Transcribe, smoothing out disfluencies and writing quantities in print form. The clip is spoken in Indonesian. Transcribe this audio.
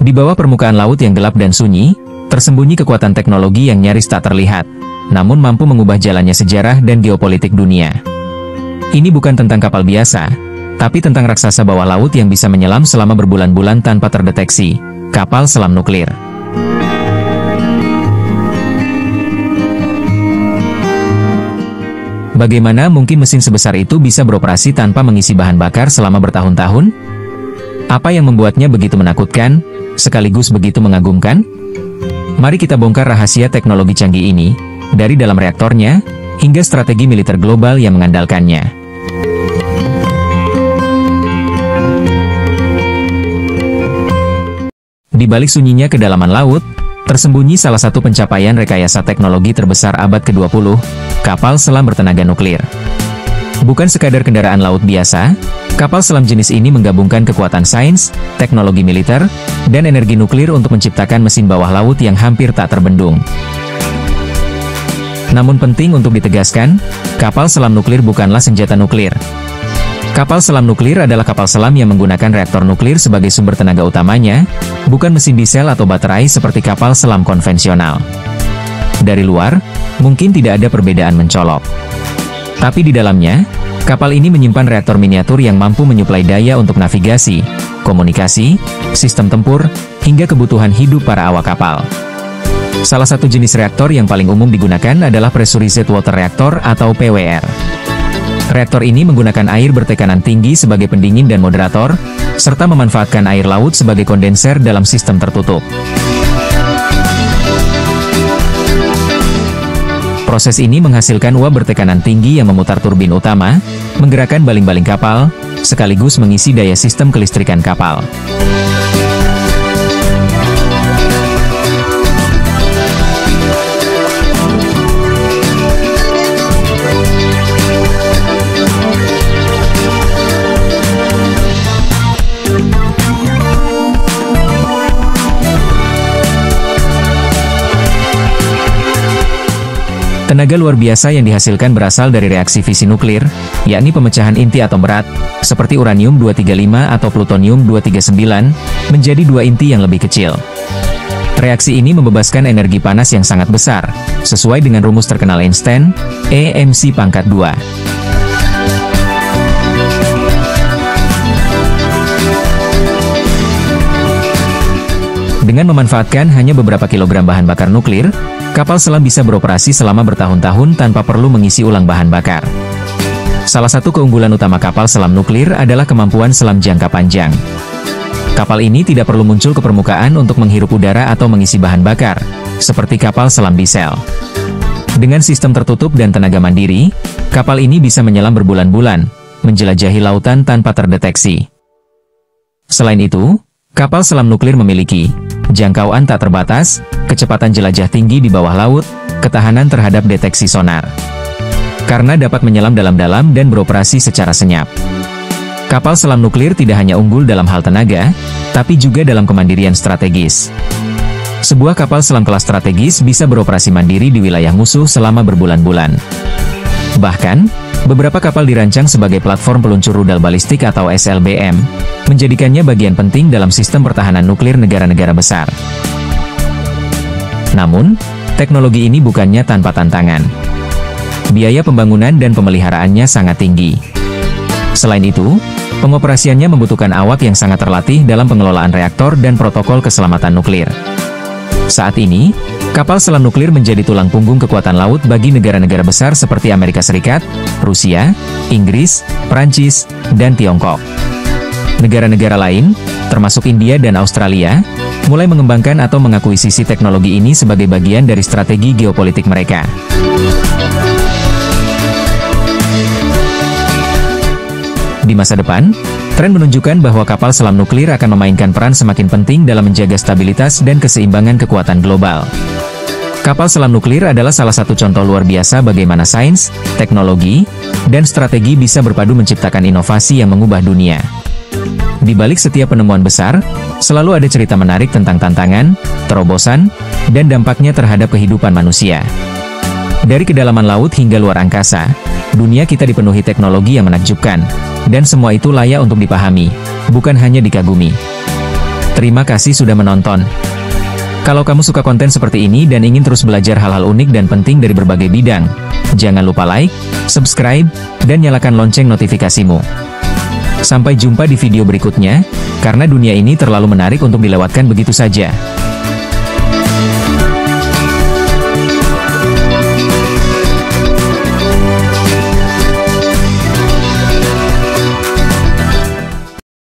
Di bawah permukaan laut yang gelap dan sunyi, tersembunyi kekuatan teknologi yang nyaris tak terlihat, namun mampu mengubah jalannya sejarah dan geopolitik dunia. Ini bukan tentang kapal biasa, tapi tentang raksasa bawah laut yang bisa menyelam selama berbulan-bulan tanpa terdeteksi, kapal selam nuklir. Bagaimana mungkin mesin sebesar itu bisa beroperasi tanpa mengisi bahan bakar selama bertahun-tahun? Apa yang membuatnya begitu menakutkan, sekaligus begitu mengagumkan? Mari kita bongkar rahasia teknologi canggih ini, dari dalam reaktornya, hingga strategi militer global yang mengandalkannya. Di balik sunyinya kedalaman laut, tersembunyi salah satu pencapaian rekayasa teknologi terbesar abad ke-20, kapal selam bertenaga nuklir. Bukan sekadar kendaraan laut biasa, kapal selam jenis ini menggabungkan kekuatan sains, teknologi militer, dan energi nuklir untuk menciptakan mesin bawah laut yang hampir tak terbendung. Namun penting untuk ditegaskan, kapal selam nuklir bukanlah senjata nuklir. Kapal selam nuklir adalah kapal selam yang menggunakan reaktor nuklir sebagai sumber tenaga utamanya, bukan mesin diesel atau baterai seperti kapal selam konvensional. Dari luar, mungkin tidak ada perbedaan mencolok. Tapi di dalamnya, kapal ini menyimpan reaktor miniatur yang mampu menyuplai daya untuk navigasi, komunikasi, sistem tempur, hingga kebutuhan hidup para awak kapal. Salah satu jenis reaktor yang paling umum digunakan adalah Pressurized Water Reactor atau PWR. Reaktor ini menggunakan air bertekanan tinggi sebagai pendingin dan moderator, serta memanfaatkan air laut sebagai kondenser dalam sistem tertutup. Proses ini menghasilkan uap bertekanan tinggi yang memutar turbin utama, menggerakkan baling-baling kapal, sekaligus mengisi daya sistem kelistrikan kapal. Tenaga luar biasa yang dihasilkan berasal dari reaksi fisi nuklir, yakni pemecahan inti atom berat, seperti uranium-235 atau plutonium-239, menjadi dua inti yang lebih kecil. Reaksi ini membebaskan energi panas yang sangat besar, sesuai dengan rumus terkenal Einstein, E-mc pangkat 2. Dengan memanfaatkan hanya beberapa kilogram bahan bakar nuklir, kapal selam bisa beroperasi selama bertahun-tahun tanpa perlu mengisi ulang bahan bakar. Salah satu keunggulan utama kapal selam nuklir adalah kemampuan selam jangka panjang. Kapal ini tidak perlu muncul ke permukaan untuk menghirup udara atau mengisi bahan bakar, seperti kapal selam diesel. Dengan sistem tertutup dan tenaga mandiri, kapal ini bisa menyelam berbulan-bulan, menjelajahi lautan tanpa terdeteksi. Selain itu, kapal selam nuklir memiliki jangkauan tak terbatas, kecepatan jelajah tinggi di bawah laut, ketahanan terhadap deteksi sonar. Karena dapat menyelam dalam-dalam dan beroperasi secara senyap. Kapal selam nuklir tidak hanya unggul dalam hal tenaga, tapi juga dalam kemandirian strategis. Sebuah kapal selam kelas strategis bisa beroperasi mandiri di wilayah musuh selama berbulan-bulan. Bahkan, beberapa kapal dirancang sebagai platform peluncur rudal balistik atau SLBM, menjadikannya bagian penting dalam sistem pertahanan nuklir negara-negara besar. Namun, teknologi ini bukannya tanpa tantangan. Biaya pembangunan dan pemeliharaannya sangat tinggi. Selain itu, pengoperasiannya membutuhkan awak yang sangat terlatih dalam pengelolaan reaktor dan protokol keselamatan nuklir. Saat ini, kapal selam nuklir menjadi tulang punggung kekuatan laut bagi negara-negara besar seperti Amerika Serikat, Rusia, Inggris, Prancis, dan Tiongkok. Negara-negara lain, termasuk India dan Australia, mulai mengembangkan atau mengakuisisi teknologi ini sebagai bagian dari strategi geopolitik mereka. Di masa depan, tren menunjukkan bahwa kapal selam nuklir akan memainkan peran semakin penting dalam menjaga stabilitas dan keseimbangan kekuatan global. Kapal selam nuklir adalah salah satu contoh luar biasa bagaimana sains, teknologi, dan strategi bisa berpadu menciptakan inovasi yang mengubah dunia. Di balik setiap penemuan besar, selalu ada cerita menarik tentang tantangan, terobosan, dan dampaknya terhadap kehidupan manusia. Dari kedalaman laut hingga luar angkasa, dunia kita dipenuhi teknologi yang menakjubkan, dan semua itu layak untuk dipahami, bukan hanya dikagumi. Terima kasih sudah menonton. Kalau kamu suka konten seperti ini dan ingin terus belajar hal-hal unik dan penting dari berbagai bidang, jangan lupa like, subscribe, dan nyalakan lonceng notifikasimu. Sampai jumpa di video berikutnya, karena dunia ini terlalu menarik untuk dilewatkan begitu saja.